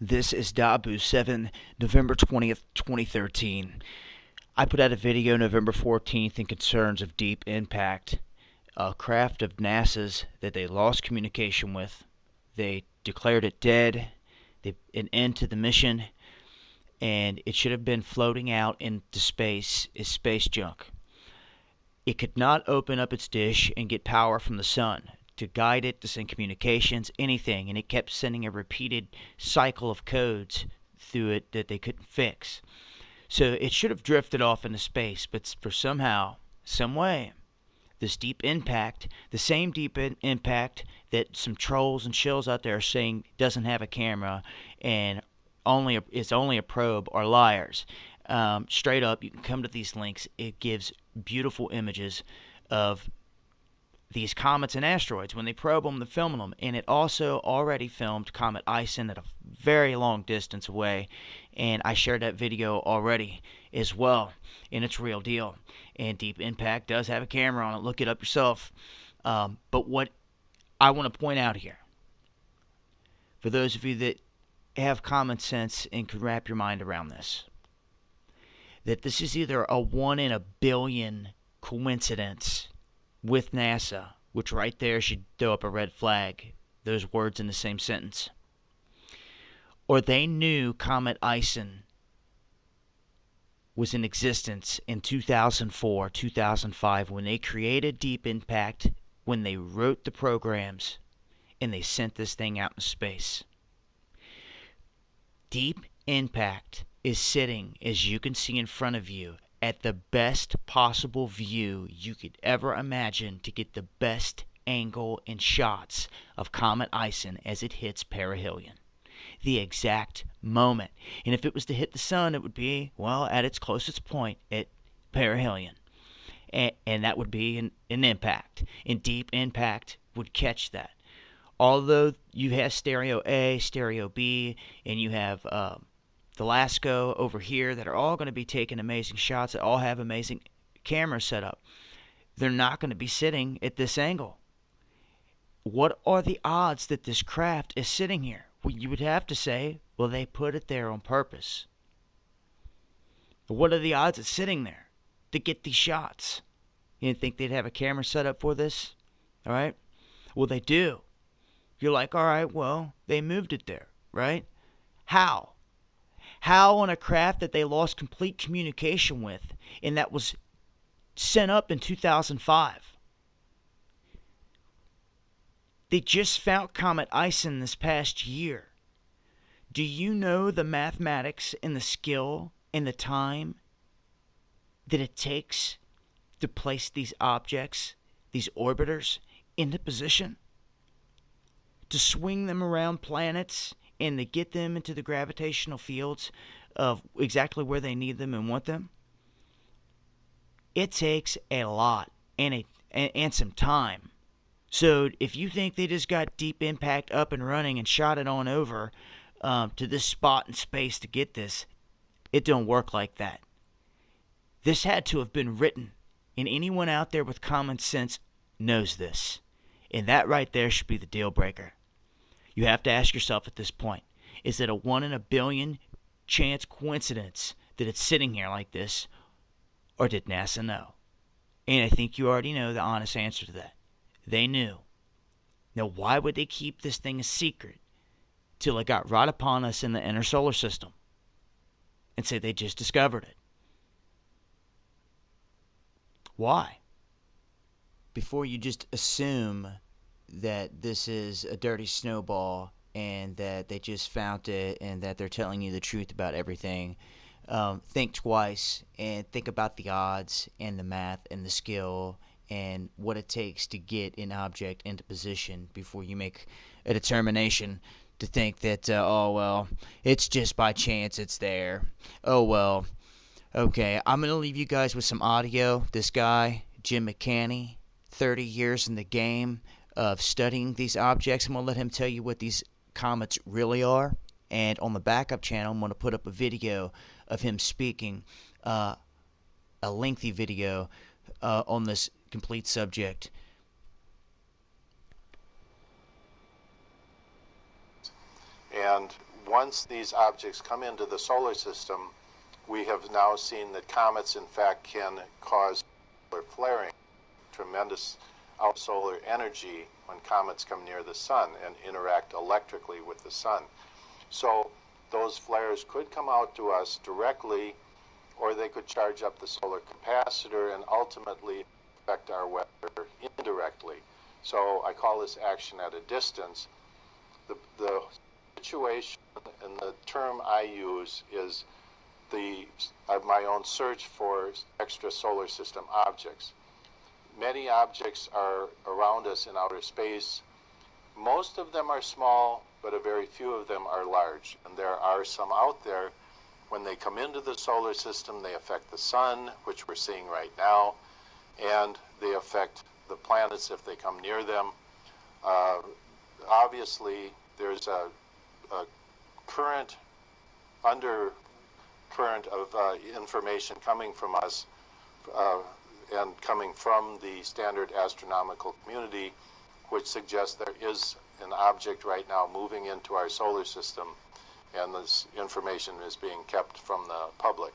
This is Dabu 7, November 20th, 2013. I put out a video November 14th in concerns of Deep Impact, a craft of NASA's that they lost communication with. They declared it dead, an end to the mission, and it should have been floating out into space as space junk. It could not open up its dish and get power from the sun to guide it, to send communications, anything, and it kept sending a repeated cycle of codes through it that they couldn't fix. So it should have drifted off into space, but for somehow, some way, this deep impact, the same deep impact that some trolls and shills out there are saying doesn't have a camera and it's only a probe, are liars. Straight up, you can come to these links. It gives beautiful images of these comets and asteroids when they probe them, they're filming them, and it also already filmed Comet ISON at a very long distance away, and I shared that video already as well, and it's real deal. And Deep Impact does have a camera on it. Look it up yourself. But what I want to point out here, for those of you that have common sense and can wrap your mind around this, that this is either a 1 in a billion coincidence with NASA, which right there should throw up a red flag, those words in the same sentence, or they knew Comet ISON was in existence in 2004, 2005, when they created Deep Impact, when they wrote the programs, and they sent this thing out in space. Deep Impact is sitting, as you can see in front of you, at the best possible view you could ever imagine to get the best angle and shots of Comet ISON as it hits perihelion. The exact moment. And if it was to hit the sun, it would be, well, at its closest point at perihelion. And that would be an impact. And Deep Impact would catch that. Although you have stereo A, stereo B, and you have the LASCO over here that are all going to be taking amazing shots, that all have amazing cameras set up, they're not going to be sitting at this angle. What are the odds that this craft is sitting here? Well, you would have to say, well, they put it there on purpose. What are the odds it's sitting there to get these shots? You didn't think they'd have a camera set up for this? All right? Well, they do. You're like, all right, well, they moved it there, right? How? How on a craft that they lost complete communication with, and that was sent up in 2005? They just found Comet ISON this past year. Do you know the mathematics and the skill and the time that it takes to place these objects, these orbiters, into position? To swing them around planets and to get them into the gravitational fields of exactly where they need them and want them? It takes a lot and some time. So if you think they just got Deep Impact up and running and shot it on over to this spot in space to get this, it don't work like that. This had to have been written, and anyone out there with common sense knows this. And that right there should be the deal breaker. You have to ask yourself at this point, is it a 1 in a billion chance coincidence that it's sitting here like this, or did NASA know? And I think you already know the honest answer to that. They knew. Now, why would they keep this thing a secret till it got right upon us in the inner solar system and say they just discovered it? Why? Before you just assume that this is a dirty snowball and that they just found it and that they're telling you the truth about everything, think twice and think about the odds and the math and the skill and what it takes to get an object into position before you make a determination to think that, oh, well, it's just by chance it's there. Oh, well, okay, I'm going to leave you guys with some audio. This guy, Jim McCanney, 30 years in the game of studying these objects. I'm going to let him tell you what these comets really are. And on the backup channel, I'm going to put up a video of him speaking, a lengthy video on this complete subject. And once these objects come into the solar system, we have now seen that comets, in fact, can cause solar flaring, tremendous solar energy when comets come near the sun and interact electrically with the sun. So those flares could come out to us directly, or they could charge up the solar capacitor and ultimately affect our weather indirectly. So I call this action at a distance. The situation and the term I use is my own search for extra solar system objects. Many objects are around us in outer space. Most of them are small, but a very few of them are large. And there are some out there. When they come into the solar system, they affect the sun, which we're seeing right now, and they affect the planets if they come near them. Obviously, there's a undercurrent of information coming from us and coming from the standard astronomical community, which suggests there is an object right now moving into our solar system, and this information is being kept from the public.